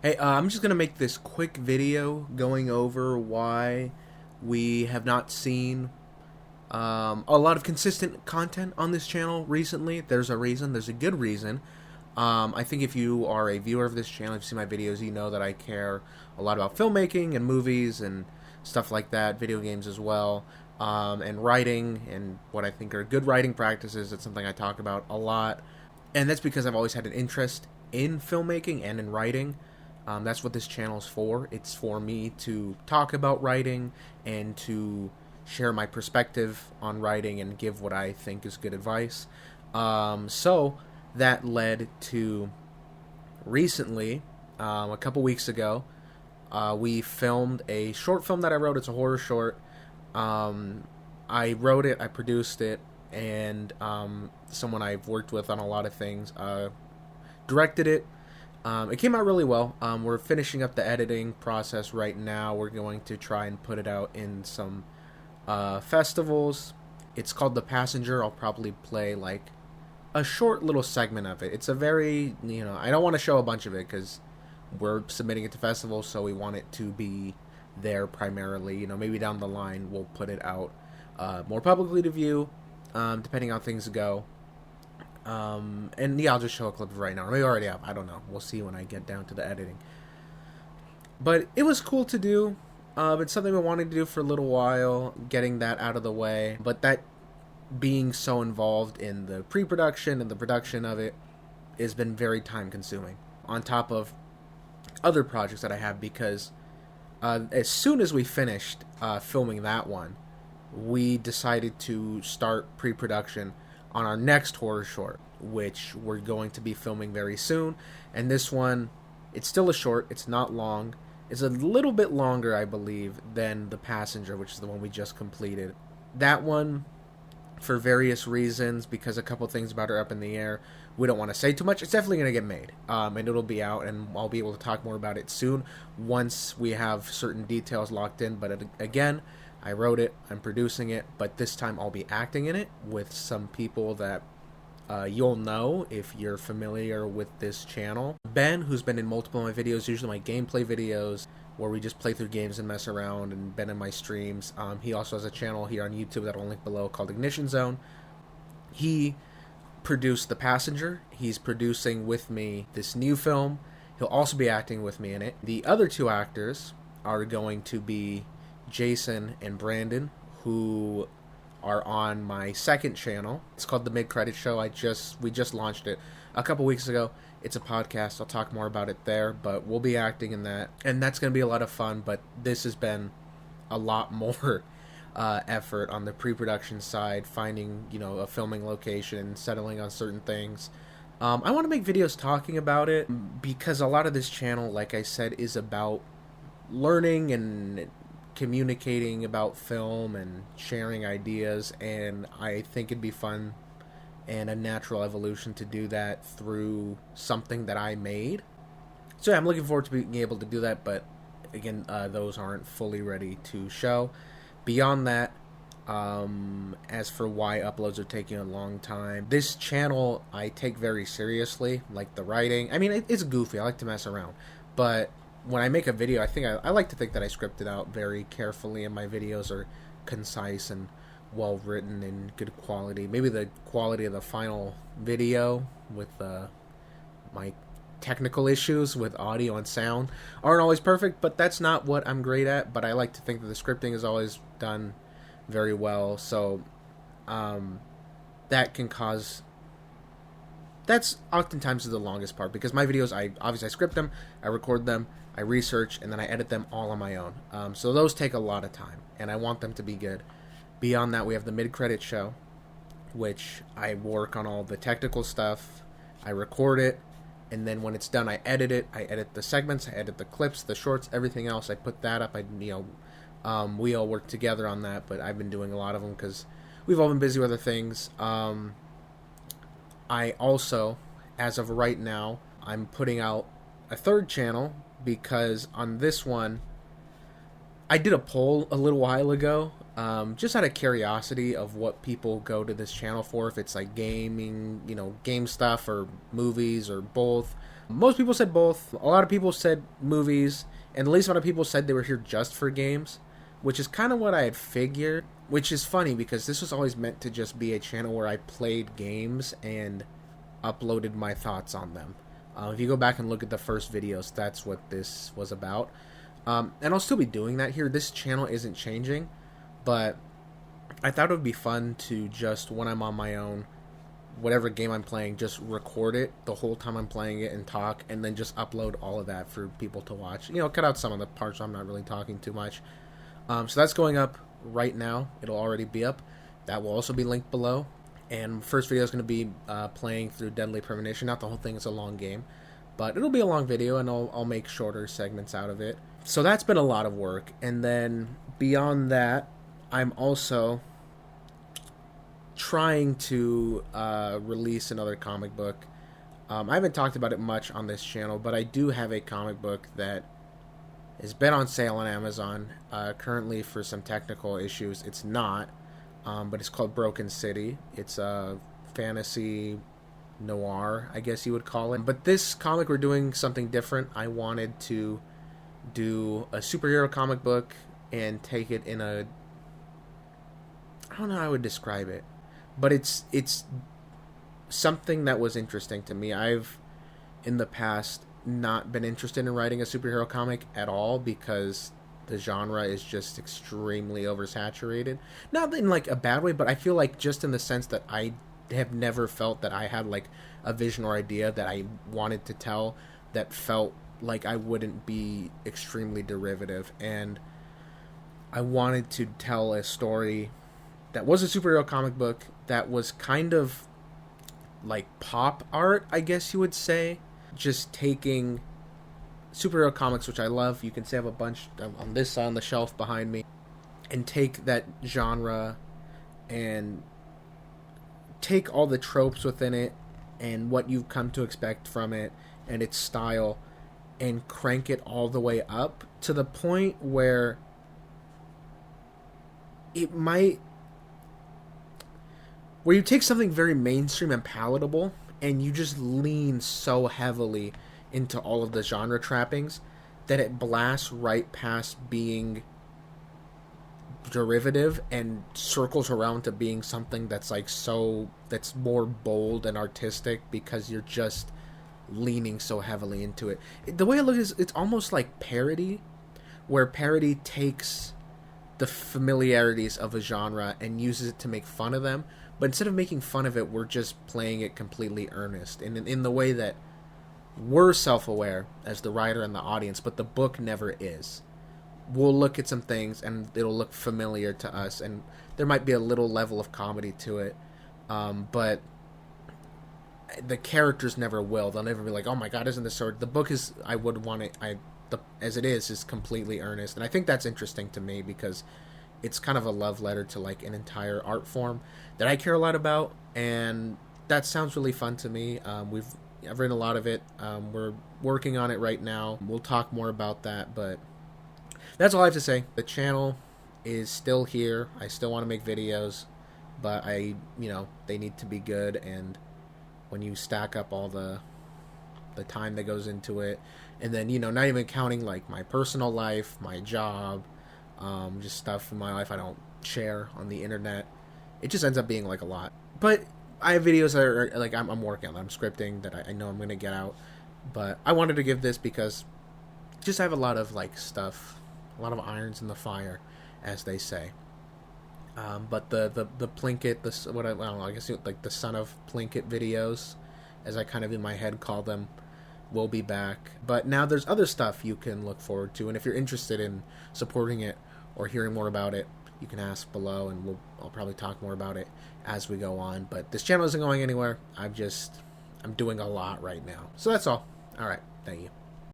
Hey, I'm just gonna make this quick video going over why we have not seen a lot of consistent content on this channel recently. There's a reason. There's a good reason. I think if you are a viewer of this channel, if you see my videos, you know that I care a lot about filmmaking and movies and stuff like that, video games as well, and writing and what I think are good writing practices. It's something I talk about a lot, and that's because I've always had an interest in filmmaking and in writing. That's what this channel is for. It's for me to talk about writing and to share my perspective on writing and give what I think is good advice. So that led to recently, a couple weeks ago, we filmed a short film that I wrote. It's a horror short. I wrote it, I produced it, and someone I've worked with on a lot of things directed it. It came out really well. We're finishing up the editing process right now. We're going to try and put it out in some festivals. It's called The Passenger. I'll probably play like a short little segment of it. It's a very, I don't want to show a bunch of it because we're submitting it to festivals, so we want it to be there primarily. Maybe down the line we'll put it out more publicly to view, depending on how things go. And yeah, I'll just show a clip of it right now. Or maybe already up. I don't know. We'll see when I get down to the editing. But it was cool to do. It's something I wanted to do for a little while, getting that out of the way. But that being so involved in the pre-production and the production of it has been very time-consuming. On top of other projects that I have, because as soon as we finished filming that one, we decided to start pre-production on our next horror short, which we're going to be filming very soon. And this one, it's still a short, it's not long. It's a little bit longer, I believe, than The Passenger, which is the one we just completed. That one, for various reasons, because a couple things about her up in the air, we don't want to say too much. It's definitely going to get made, and it'll be out, and I'll be able to talk more about it soon once we have certain details locked in. But again, I wrote it, I'm producing it, but this time I'll be acting in it with some people that you'll know if you're familiar with this channel. Ben, who's been in multiple of my videos, usually my gameplay videos, where we just play through games and mess around, and been in my streams. He also has a channel here on YouTube that I'll link below called Ignition Zone. He produced The Passenger. He's producing with me this new film. He'll also be acting with me in it. The other two actors are going to be Jason and Brandon, who are on my second channel. It's called The Mid-Credit Show. We just launched it a couple weeks ago. It's a podcast. I'll talk more about it there, but we'll be acting in that, and that's going to be a lot of fun. But this has been a lot more effort on the pre-production side, finding a filming location, settling on certain things. I want to make videos talking about it because a lot of this channel, like I said, is about learning and communicating about film and sharing ideas, and I think it'd be fun and a natural evolution to do that through something that I made. So yeah, I'm looking forward to being able to do that, but again, those aren't fully ready to show. Beyond that, as for why uploads are taking a long time, this channel I take very seriously, like the writing. I mean, it's goofy, I like to mess around, but when I make a video, I like to think that I script it out very carefully, and my videos are concise and well written and good quality. Maybe the quality of the final video with my technical issues with audio and sound aren't always perfect, but that's not what I'm great at. But I like to think that the scripting is always done very well, so that can cause... That's oftentimes the longest part, because my videos, I script them, I record them, I research, and then I edit them all on my own. So those take a lot of time, and I want them to be good. Beyond that, we have the mid-credit show, which I work on all the technical stuff, I record it, and then when it's done, I edit it. I edit the segments, I edit the clips, the shorts, everything else. I put that up. We all work together on that, but I've been doing a lot of them because we've all been busy with other things. I also, as of right now, I'm putting out a third channel, because on this one, I did a poll a little while ago, just out of curiosity of what people go to this channel for, if it's like gaming, game stuff, or movies, or both. Most people said both. A lot of people said movies, and the least amount of people said they were here just for games, which is kind of what I had figured. Which is funny because this was always meant to just be a channel where I played games and uploaded my thoughts on them. If you go back and look at the first videos, that's what this was about. And I'll still be doing that here. This channel isn't changing, but I thought it would be fun to just, when I'm on my own, whatever game I'm playing, just record it the whole time I'm playing it and talk, and then just upload all of that for people to watch. You know, cut out some of the parts where I'm not really talking too much. So that's going up right now. It'll already be up. That will also be linked below. And first video is going to be playing through Deadly Premonition. Not the whole thing, it's a long game, but it'll be a long video, and I'll make shorter segments out of it. So that's been a lot of work. And then beyond that, I'm also trying to release another comic book. I haven't talked about it much on this channel, but I do have a comic book that has been on sale on Amazon. Currently, for some technical issues, it's not, but it's called Broken City. It's a fantasy noir, I guess you would call it. But this comic, we're doing something different. I wanted to do a superhero comic book and take it in a, I don't know how I would describe it, but it's something that was interesting to me. I've in the past not been interested in writing a superhero comic at all because the genre is just extremely oversaturated. Not in like a bad way, but I feel like just in the sense that I have never felt that I had like a vision or idea that I wanted to tell that felt like I wouldn't be extremely derivative. And I wanted to tell a story that was a superhero comic book that was kind of like pop art, I guess you would say. Just taking superhero comics, which I love. You can see I have a bunch on this side on the shelf behind me. And take that genre and take all the tropes within it and what you've come to expect from it and its style and crank it all the way up to the point where it might, where you take something very mainstream and palatable and you just lean so heavily into all of the genre trappings that it blasts right past being derivative and circles around to being something that's like so, that's more bold and artistic because you're just leaning so heavily into it. The way I look at it is it's almost like parody, where parody takes the familiarities of a genre and uses it to make fun of them, but instead of making fun of it, we're just playing it completely earnest and in the way that we're self-aware as the writer and the audience, but the book never is. We'll look at some things and it'll look familiar to us, and there might be a little level of comedy to it, but the characters never will. They'll never be like, oh my god, isn't this so... The book is, I would want it, as it is completely earnest, and I think that's interesting to me because it's kind of a love letter to like an entire art form that I care a lot about, and that sounds really fun to me. I've written a lot of it. We're working on it right now. We'll talk more about that, but that's all I have to say. The channel is still here. I still want to make videos, but they need to be good, and when you stack up all the time that goes into it, and then, not even counting like my personal life, my job, just stuff in my life I don't share on the internet, it just ends up being like a lot. But I have videos that are like I'm working on, I'm scripting that I know I'm gonna get out, but I wanted to give this because just I have a lot of like stuff, a lot of irons in the fire, as they say. But the Plinkett, I don't know, I guess like the Son of Plinkett videos, as I kind of in my head call them, will be back. But now there's other stuff you can look forward to, and if you're interested in supporting it or hearing more about it, you can ask below, and I'll probably talk more about it as we go on. But this channel isn't going anywhere. I'm doing a lot right now. So that's all. All right. Thank you.